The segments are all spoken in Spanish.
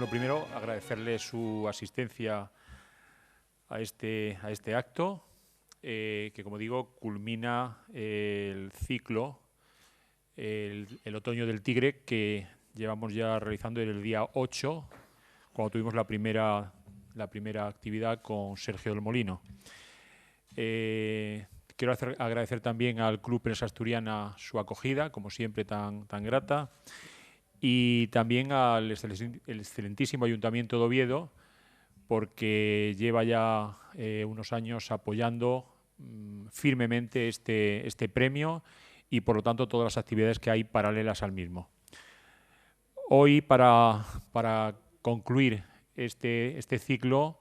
Bueno, primero agradecerle su asistencia a este acto, que como digo culmina el ciclo, el otoño del tigre, que llevamos ya realizando desde el día 8, cuando tuvimos la primera actividad con Sergio del Molino. Quiero agradecer también al Club Prensa Asturiana su acogida, como siempre tan grata, y también al excelentísimo Ayuntamiento de Oviedo, porque lleva ya unos años apoyando firmemente este premio y, por lo tanto, todas las actividades que hay paralelas al mismo. Hoy, para concluir este ciclo,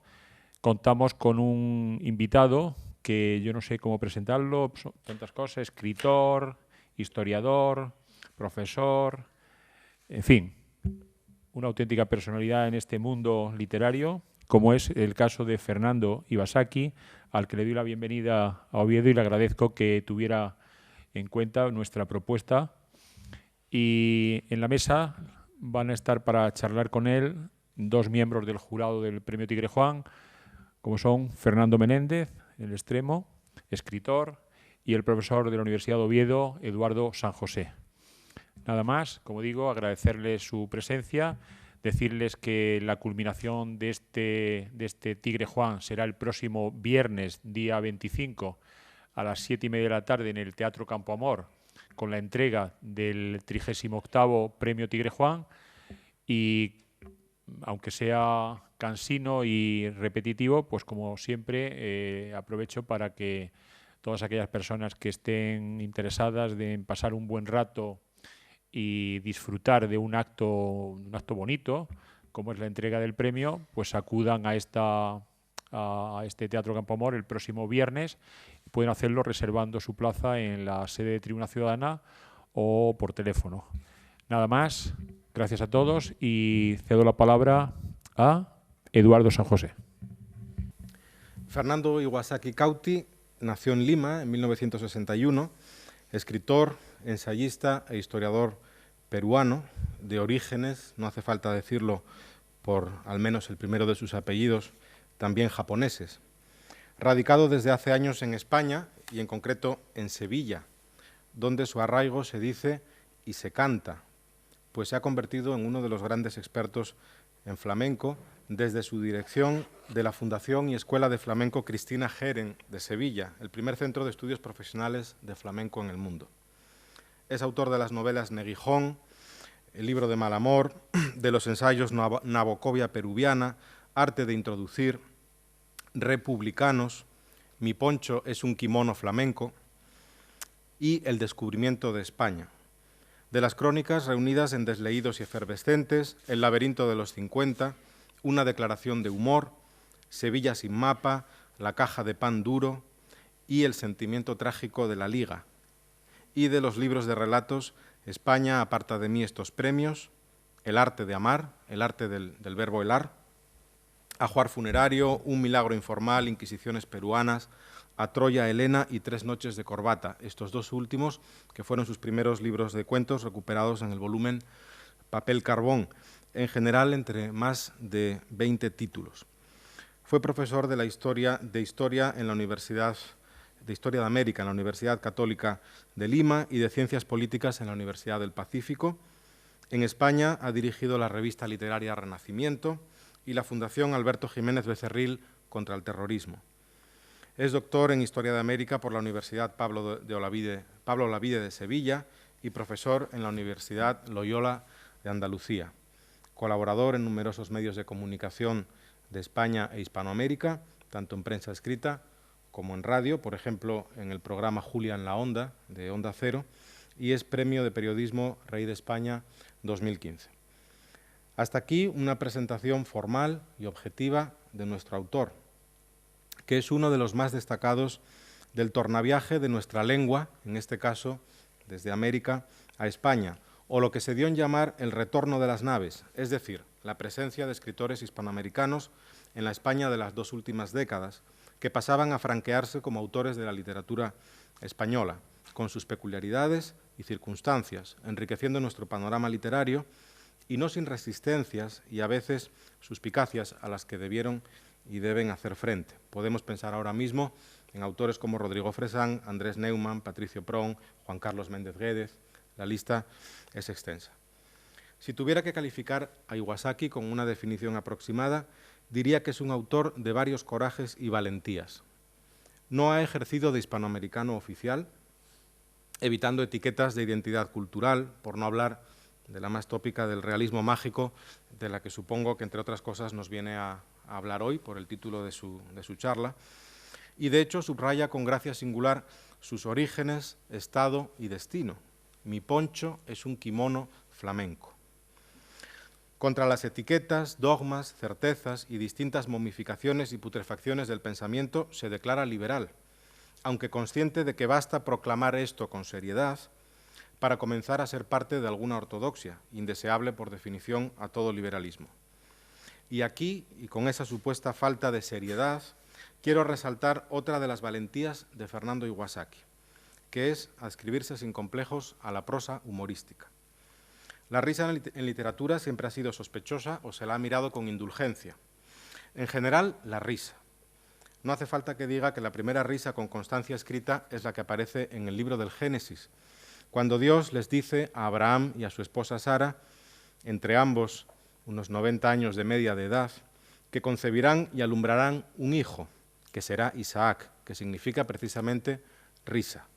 contamos con un invitado que yo no sé cómo presentarlo, son tantas cosas: escritor, historiador, profesor, en fin, una auténtica personalidad en este mundo literario, como es el caso de Fernando Iwasaki, al que le doy la bienvenida a Oviedo y le agradezco que tuviera en cuenta nuestra propuesta. Y en la mesa van a estar para charlar con él dos miembros del jurado del Premio Tigre Juan, como son Fernando Menéndez, en el extremo, escritor, y el profesor de la Universidad de Oviedo, Eduardo San José. Nada más, como digo, agradecerles su presencia, decirles que la culminación de este Tigre Juan será el próximo viernes, día 25, a las 7:30 de la tarde en el Teatro Campo Amor, con la entrega del 38º Premio Tigre Juan. Y aunque sea cansino y repetitivo, pues como siempre aprovecho para que todas aquellas personas que estén interesadas en pasar un buen rato y disfrutar de un acto bonito, como es la entrega del premio, pues acudan a este Teatro Campo Amor el próximo viernes. Pueden hacerlo reservando su plaza en la sede de Tribuna Ciudadana o por teléfono. Nada más, gracias a todos y cedo la palabra a Eduardo San José. Fernando Iwasaki Cauti nació en Lima en 1961, escritor, ensayista e historiador peruano, de orígenes, no hace falta decirlo por al menos el primero de sus apellidos, también japoneses. Radicado desde hace años en España y en concreto en Sevilla, donde su arraigo se dice y se canta, pues se ha convertido en uno de los grandes expertos en flamenco desde su dirección de la Fundación y Escuela de Flamenco Cristina Geren de Sevilla, el primer centro de estudios profesionales de flamenco en el mundo. Es autor de las novelas Neguijón, El libro de mal amor, de los ensayos Nabocovia peruviana, Arte de introducir, Republicanos, Mi poncho es un kimono flamenco y El descubrimiento de España. De las crónicas reunidas en Desleídos y efervescentes, El laberinto de los 50, Una declaración de humor, Sevilla sin mapa, La caja de pan duro y El sentimiento trágico de la Liga. Y de los libros de relatos España aparta de mí estos premios, El arte de amar, el arte del verbo helar, Ajuar funerario, Un milagro informal, Inquisiciones peruanas, A Troya Helena y Tres noches de corbata, estos dos últimos que fueron sus primeros libros de cuentos recuperados en el volumen Papel Carbón, en general entre más de 20 títulos. Fue profesor de Historia en la Universidad de Historia de América en la Universidad Católica de Lima y de Ciencias Políticas en la Universidad del Pacífico. En España ha dirigido la revista literaria Renacimiento y la Fundación Alberto Jiménez Becerril contra el terrorismo. Es doctor en Historia de América por la Universidad Pablo Olavide de Sevilla y profesor en la Universidad Loyola de Andalucía. Colaborador en numerosos medios de comunicación de España e Hispanoamérica, tanto en prensa escrita como en radio, por ejemplo, en el programa Julia en la Onda, de Onda Cero, y es Premio de Periodismo Rey de España 2015. Hasta aquí una presentación formal y objetiva de nuestro autor, que es uno de los más destacados del tornaviaje de nuestra lengua, en este caso desde América a España, o lo que se dio en llamar el retorno de las naves, es decir, la presencia de escritores hispanoamericanos en la España de las dos últimas décadas, que pasaban a franquearse como autores de la literatura española, con sus peculiaridades y circunstancias, enriqueciendo nuestro panorama literario y no sin resistencias y a veces suspicacias a las que debieron y deben hacer frente. Podemos pensar ahora mismo en autores como Rodrigo Fresán, Andrés Neumann, Patricio Prón, Juan Carlos Méndez Guédez. La lista es extensa. Si tuviera que calificar a Iwasaki con una definición aproximada, diría que es un autor de varios corajes y valentías. No ha ejercido de hispanoamericano oficial, evitando etiquetas de identidad cultural, por no hablar de la más tópica del realismo mágico, de la que supongo que, entre otras cosas, nos viene a hablar hoy por el título de su charla, y de hecho subraya con gracia singular sus orígenes, estado y destino. Mi poncho es un kimono flamenco. Contra las etiquetas, dogmas, certezas y distintas momificaciones y putrefacciones del pensamiento se declara liberal, aunque consciente de que basta proclamar esto con seriedad para comenzar a ser parte de alguna ortodoxia, indeseable por definición a todo liberalismo. Y aquí, y con esa supuesta falta de seriedad, quiero resaltar otra de las valentías de Fernando Iwasaki, que es adscribirse sin complejos a la prosa humorística. La risa en literatura siempre ha sido sospechosa o se la ha mirado con indulgencia. En general, la risa. No hace falta que diga que la primera risa con constancia escrita es la que aparece en el libro del Génesis, cuando Dios les dice a Abraham y a su esposa Sara, entre ambos unos 90 años de media de edad, que concebirán y alumbrarán un hijo, que será Isaac, que significa precisamente risa.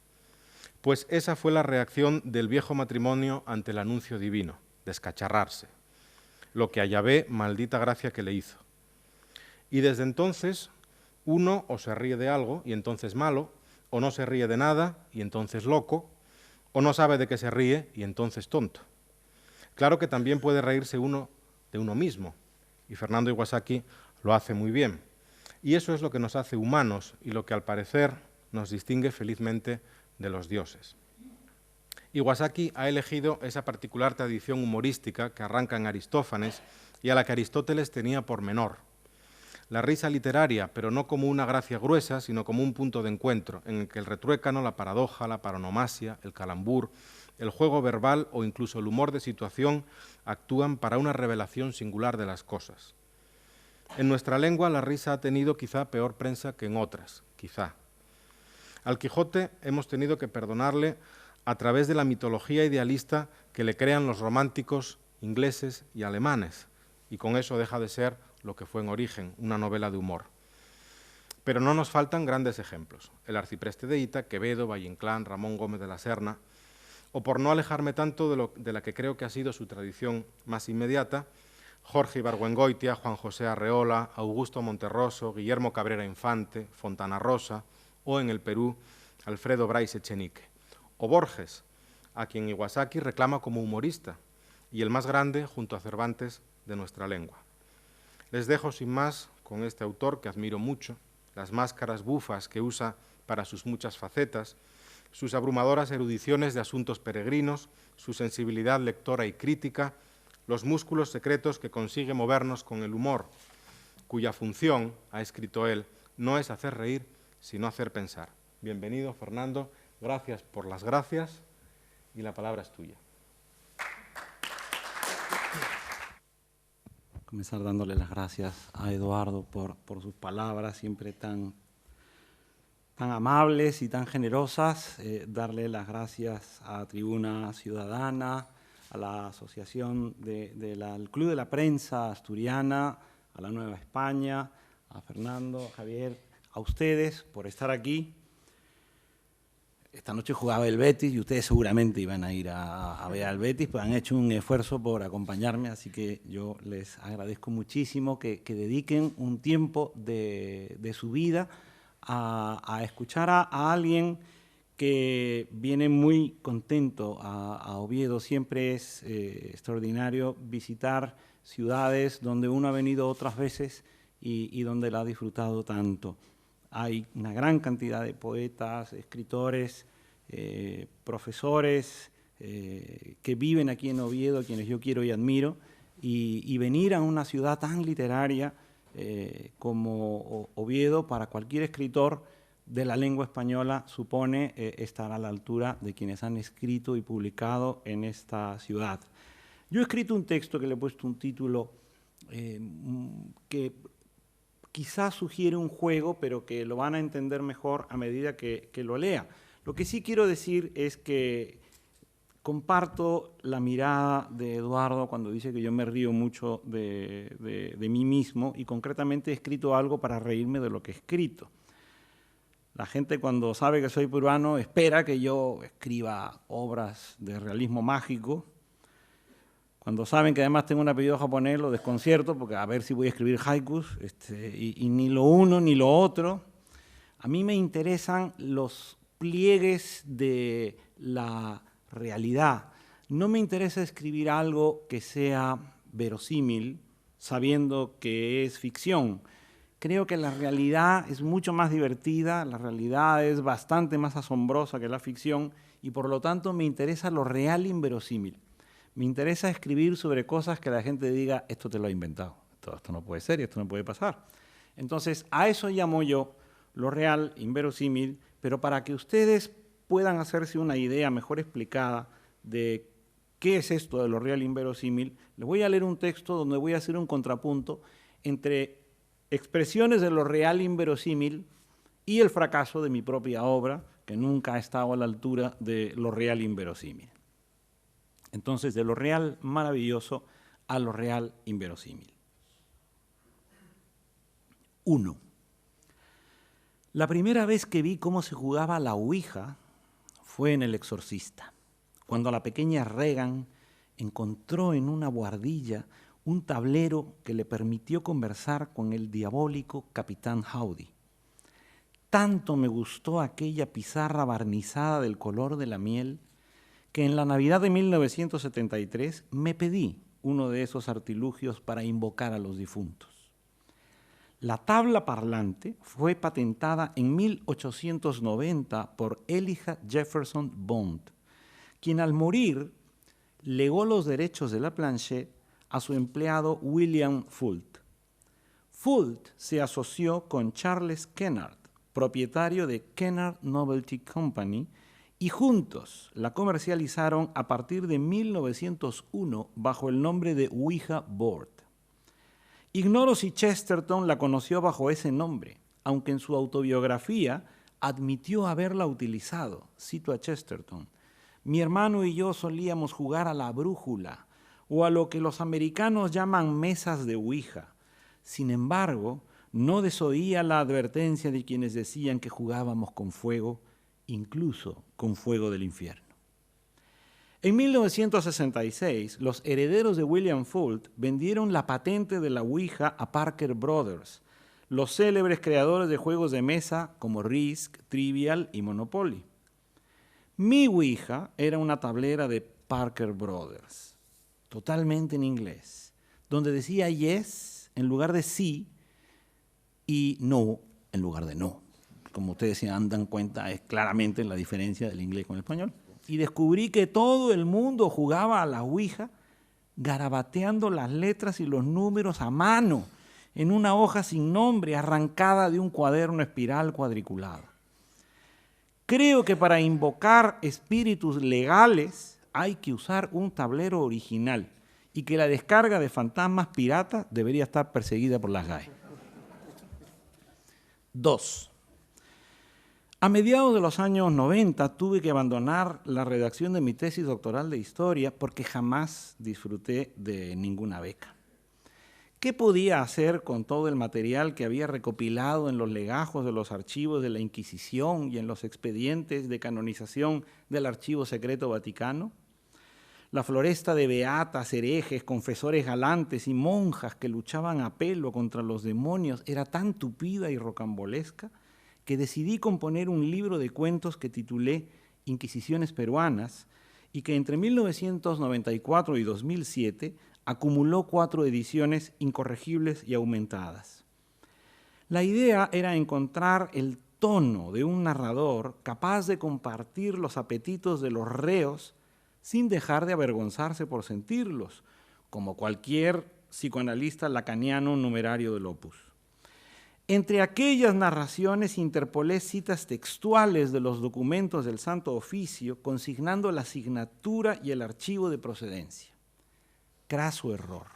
Pues esa fue la reacción del viejo matrimonio ante el anuncio divino, descacharrarse, lo que a Yahvé maldita gracia que le hizo. Y desde entonces uno o se ríe de algo y entonces malo, o no se ríe de nada y entonces loco, o no sabe de qué se ríe y entonces tonto. Claro que también puede reírse uno de uno mismo, y Fernando Iwasaki lo hace muy bien. Y eso es lo que nos hace humanos y lo que al parecer nos distingue felizmente de los dioses. Iwasaki ha elegido esa particular tradición humorística que arranca en Aristófanes y a la que Aristóteles tenía por menor. La risa literaria, pero no como una gracia gruesa, sino como un punto de encuentro, en el que el retruécano, la paradoja, la paronomasia, el calambur, el juego verbal o incluso el humor de situación actúan para una revelación singular de las cosas. En nuestra lengua la risa ha tenido quizá peor prensa que en otras, quizá. Al Quijote hemos tenido que perdonarle a través de la mitología idealista que le crean los románticos ingleses y alemanes, y con eso deja de ser lo que fue en origen, una novela de humor. Pero no nos faltan grandes ejemplos. El arcipreste de Hita, Quevedo, Valle-Inclán, Ramón Gómez de la Serna, o por no alejarme tanto de la que creo que ha sido su tradición más inmediata, Jorge Ibargüengoitia, Juan José Arreola, Augusto Monterroso, Guillermo Cabrera Infante, Fontana Rosa, o en el Perú, Alfredo Bryce Echenique, o Borges, a quien Iwasaki reclama como humorista, y el más grande, junto a Cervantes, de nuestra lengua. Les dejo sin más con este autor que admiro mucho, las máscaras bufas que usa para sus muchas facetas, sus abrumadoras erudiciones de asuntos peregrinos, su sensibilidad lectora y crítica, los músculos secretos que consigue movernos con el humor, cuya función, ha escrito él, no es hacer reír, sino hacer pensar. Bienvenido, Fernando, gracias por las gracias y la palabra es tuya. Comenzar dándole las gracias a Eduardo por sus palabras siempre tan amables y tan generosas, darle las gracias a Tribuna Ciudadana, a la Asociación al Club de la Prensa Asturiana, a la Nueva España, a Fernando, a Javier, a ustedes por estar aquí. Esta noche jugaba el Betis y ustedes seguramente iban a ir a ver al Betis, pues han hecho un esfuerzo por acompañarme, así que yo les agradezco muchísimo que dediquen un tiempo de su vida a escuchar a alguien que viene muy contento a Oviedo. Siempre es extraordinario visitar ciudades donde uno ha venido otras veces y donde la ha disfrutado tanto. Hay una gran cantidad de poetas, escritores, profesores que viven aquí en Oviedo, a quienes yo quiero y admiro, y venir a una ciudad tan literaria como Oviedo, para cualquier escritor de la lengua española, supone estar a la altura de quienes han escrito y publicado en esta ciudad. Yo he escrito un texto que le he puesto un título que quizás sugiere un juego, pero que lo van a entender mejor a medida que lo lea. Lo que sí quiero decir es que comparto la mirada de Eduardo cuando dice que yo me río mucho de mí mismo, y concretamente he escrito algo para reírme de lo que he escrito. La gente, cuando sabe que soy peruano, espera que yo escriba obras de realismo mágico. Cuando saben que además tengo un apellido japonés, lo desconcierto, porque a ver si voy a escribir haikus, y ni lo uno ni lo otro. A mí me interesan los pliegues de la realidad. No me interesa escribir algo que sea verosímil, sabiendo que es ficción. Creo que la realidad es mucho más divertida, la realidad es bastante más asombrosa que la ficción, y por lo tanto me interesa lo real inverosímil. Me interesa escribir sobre cosas que la gente diga, esto te lo ha inventado, esto no puede ser, esto no puede pasar. Entonces, a eso llamo yo lo real, inverosímil, pero para que ustedes puedan hacerse una idea mejor explicada de qué es esto de lo real, inverosímil, les voy a leer un texto donde voy a hacer un contrapunto entre expresiones de lo real, inverosímil y el fracaso de mi propia obra, que nunca ha estado a la altura de lo real, inverosímil. Entonces, de lo real maravilloso a lo real inverosímil. 1. La primera vez que vi cómo se jugaba la ouija fue en El Exorcista, cuando la pequeña Regan encontró en una buhardilla un tablero que le permitió conversar con el diabólico Capitán Howdy. Tanto me gustó aquella pizarra barnizada del color de la miel, que en la Navidad de 1973 me pedí uno de esos artilugios para invocar a los difuntos. La tabla parlante fue patentada en 1890 por Elijah Jefferson Bond, quien al morir legó los derechos de la planchette a su empleado William Fult. Fult se asoció con Charles Kennard, propietario de Kennard Novelty Company, y juntos la comercializaron a partir de 1901 bajo el nombre de Ouija Board. Ignoro si Chesterton la conoció bajo ese nombre, aunque en su autobiografía admitió haberla utilizado. Cito a Chesterton: mi hermano y yo solíamos jugar a la brújula, o a lo que los americanos llaman mesas de Ouija. Sin embargo, no desoía la advertencia de quienes decían que jugábamos con fuego, incluso con fuego del infierno. En 1966, los herederos de William Fult vendieron la patente de la Ouija a Parker Brothers, los célebres creadores de juegos de mesa como Risk, Trivial y Monopoly. Mi Ouija era una tablera de Parker Brothers, totalmente en inglés, donde decía yes en lugar de sí y no en lugar de no. Como ustedes se dan cuenta, es claramente la diferencia del inglés con el español. Y descubrí que todo el mundo jugaba a la Ouija garabateando las letras y los números a mano en una hoja sin nombre arrancada de un cuaderno espiral cuadriculado. Creo que para invocar espíritus legales hay que usar un tablero original y que la descarga de fantasmas piratas debería estar perseguida por las GAE. 2. A mediados de los años 90 tuve que abandonar la redacción de mi tesis doctoral de historia porque jamás disfruté de ninguna beca. ¿Qué podía hacer con todo el material que había recopilado en los legajos de los archivos de la Inquisición y en los expedientes de canonización del Archivo Secreto Vaticano? La floresta de beatas, herejes, confesores galantes y monjas que luchaban a pelo contra los demonios era tan tupida y rocambolesca que decidí componer un libro de cuentos que titulé Inquisiciones Peruanas y que entre 1994 y 2007 acumuló 4 ediciones incorregibles y aumentadas. La idea era encontrar el tono de un narrador capaz de compartir los apetitos de los reos sin dejar de avergonzarse por sentirlos, como cualquier psicoanalista lacaniano numerario del Opus. Entre aquellas narraciones interpolé citas textuales de los documentos del Santo Oficio, consignando la asignatura y el archivo de procedencia. craso error.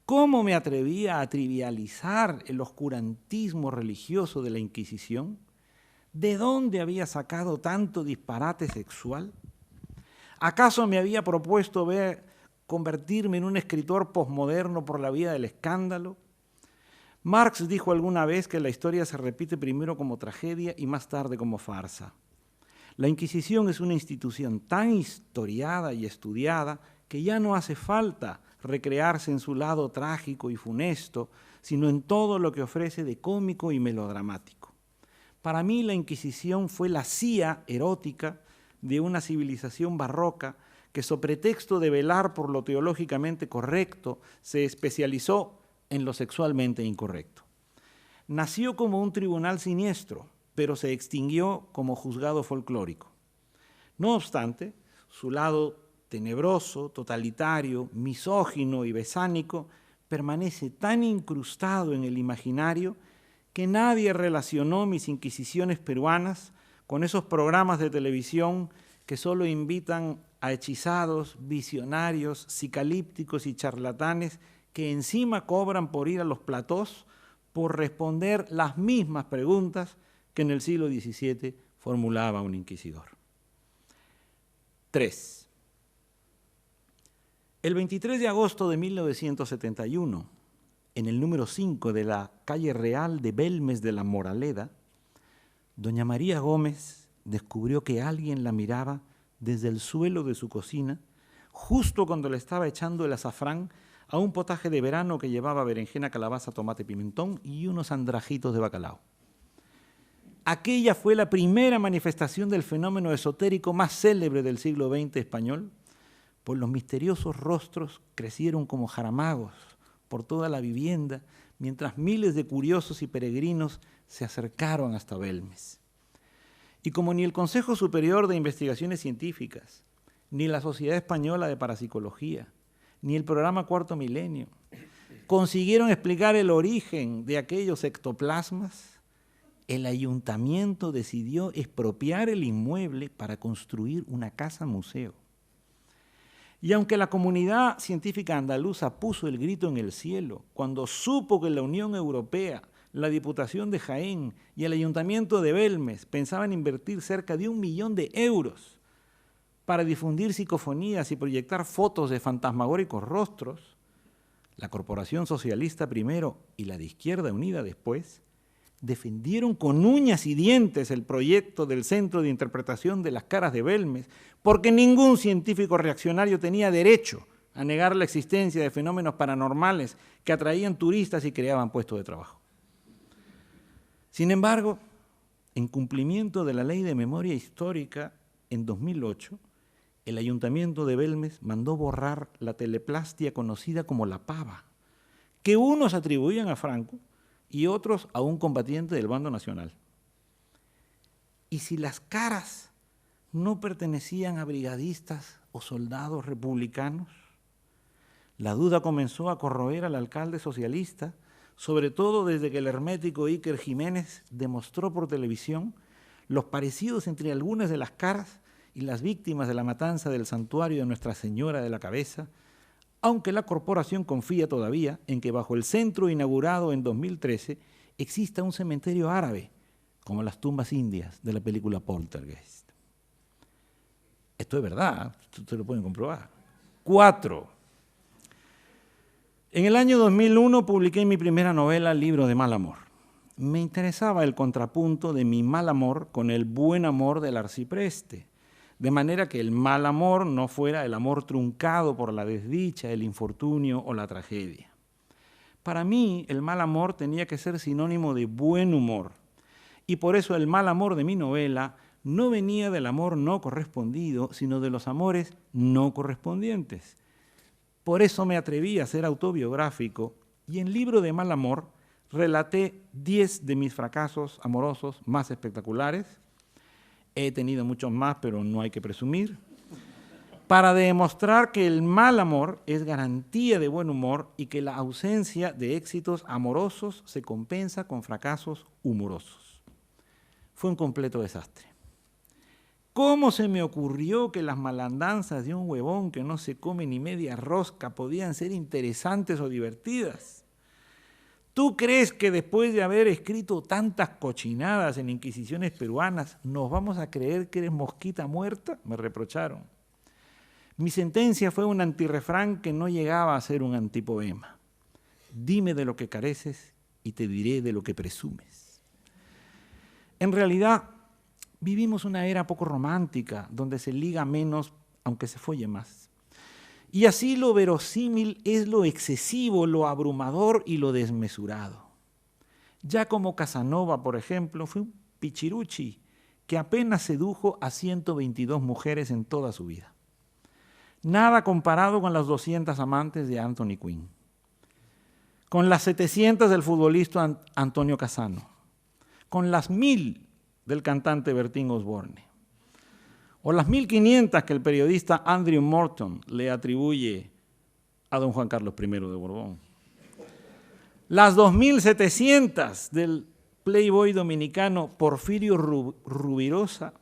¿Cómo me atrevía a trivializar el oscurantismo religioso de la Inquisición? ¿De dónde había sacado tanto disparate sexual? ¿Acaso me había propuesto convertirme en un escritor posmoderno por la vía del escándalo? Marx dijo alguna vez que la historia se repite primero como tragedia y más tarde como farsa. La Inquisición es una institución tan historiada y estudiada que ya no hace falta recrearse en su lado trágico y funesto, sino en todo lo que ofrece de cómico y melodramático. Para mí la Inquisición fue la CIA erótica de una civilización barroca que, sobre pretexto de velar por lo teológicamente correcto, se especializó en lo sexualmente incorrecto. Nació como un tribunal siniestro, pero se extinguió como juzgado folclórico. No obstante, su lado tenebroso, totalitario, misógino y besánico permanece tan incrustado en el imaginario que nadie relacionó mis inquisiciones peruanas con esos programas de televisión que solo invitan a hechizados, visionarios, psicalípticos y charlatanes que encima cobran por ir a los platós por responder las mismas preguntas que en el siglo XVII formulaba un inquisidor. 3. El 23 de agosto de 1971, en el número 5 de la calle Real de Belmes de la Moraleda, doña María Gómez descubrió que alguien la miraba desde el suelo de su cocina, justo cuando le estaba echando el azafrán a un potaje de verano que llevaba berenjena, calabaza, tomate, pimentón y unos andrajitos de bacalao. Aquella fue la primera manifestación del fenómeno esotérico más célebre del siglo XX español, pues los misteriosos rostros crecieron como jaramagos por toda la vivienda, mientras miles de curiosos y peregrinos se acercaron hasta Belmes. Y como ni el Consejo Superior de Investigaciones Científicas, ni la Sociedad Española de Parapsicología, ni el programa Cuarto Milenio consiguieron explicar el origen de aquellos ectoplasmas, el ayuntamiento decidió expropiar el inmueble para construir una casa-museo. Y aunque la comunidad científica andaluza puso el grito en el cielo cuando supo que la Unión Europea, la Diputación de Jaén y el Ayuntamiento de Belmes pensaban invertir cerca de 1 millón de euros para difundir psicofonías y proyectar fotos de fantasmagóricos rostros, la Corporación Socialista primero y la de Izquierda Unida después, defendieron con uñas y dientes el proyecto del Centro de Interpretación de las Caras de Belmes, porque ningún científico reaccionario tenía derecho a negar la existencia de fenómenos paranormales que atraían turistas y creaban puestos de trabajo. Sin embargo, en cumplimiento de la Ley de Memoria Histórica, en 2008, el Ayuntamiento de Belmes mandó borrar la teleplastia conocida como la pava, que unos atribuían a Franco y otros a un combatiente del bando nacional. Y si las caras no pertenecían a brigadistas o soldados republicanos, la duda comenzó a corroer al alcalde socialista, sobre todo desde que el hermético Iker Jiménez demostró por televisión los parecidos entre algunas de las caras y las víctimas de la matanza del santuario de Nuestra Señora de la Cabeza, aunque la corporación confía todavía en que bajo el centro inaugurado en 2013 exista un cementerio árabe, como las tumbas indias de la película Poltergeist. Esto es verdad, ustedes lo pueden comprobar. 4. En el año 2001 publiqué mi primera novela, Libro de Mal Amor. Me interesaba el contrapunto de mi mal amor con el buen amor del arcipreste, de manera que el mal amor no fuera el amor truncado por la desdicha, el infortunio o la tragedia. Para mí, el mal amor tenía que ser sinónimo de buen humor, y por eso el mal amor de mi novela no venía del amor no correspondido, sino de los amores no correspondientes. Por eso me atreví a ser autobiográfico, y en Libro de Mal Amor relaté 10 de mis fracasos amorosos más espectaculares. He tenido muchos más, pero no hay que presumir, para demostrar que el mal amor es garantía de buen humor y que la ausencia de éxitos amorosos se compensa con fracasos humorosos. Fue un completo desastre. ¿Cómo se me ocurrió que las malandanzas de un huevón que no se come ni media rosca podían ser interesantes o divertidas? ¿Tú crees que después de haber escrito tantas cochinadas en inquisiciones peruanas nos vamos a creer que eres mosquita muerta? Me reprocharon. Mi sentencia fue un antirrefrán que no llegaba a ser un antipoema. Dime de lo que careces y te diré de lo que presumes. En realidad, vivimos una era poco romántica, donde se liga menos, aunque se folle más. Y así lo verosímil es lo excesivo, lo abrumador y lo desmesurado. Ya como Casanova, por ejemplo, fue un pichiruchi que apenas sedujo a 122 mujeres en toda su vida. Nada comparado con las 200 amantes de Anthony Quinn, con las 700 del futbolista Antonio Cassano, con las 1000 del cantante Bertín Osborne, o las 1500 que el periodista Andrew Morton le atribuye a don Juan Carlos I de Borbón, las 2700 del playboy dominicano Porfirio Rubirosa,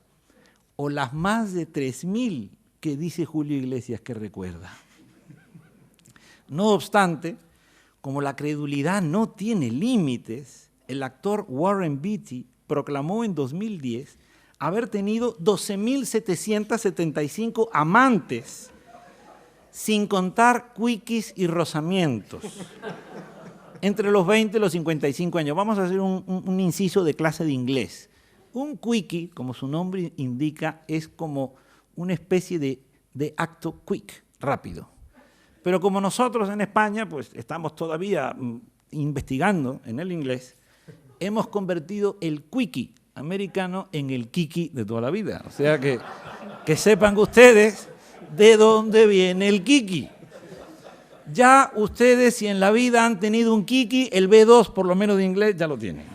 o las más de 3000 que dice Julio Iglesias que recuerda. No obstante, como la credulidad no tiene límites, el actor Warren Beatty proclamó en 2010 haber tenido 12.775 amantes, sin contar quickies y rozamientos, entre los 20 y los 55 años. Vamos a hacer un inciso de clase de inglés. Un quickie, como su nombre indica, es como una especie de acto quick, rápido. Pero como nosotros en España pues estamos todavía investigando en el inglés, hemos convertido el quickie americano en el kiki de toda la vida. O sea que sepan ustedes de dónde viene el kiki. Ya ustedes, si en la vida han tenido un kiki, el B2 por lo menos de inglés ya lo tienen.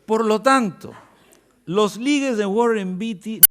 Por lo tanto, los ligues de Warren Beatty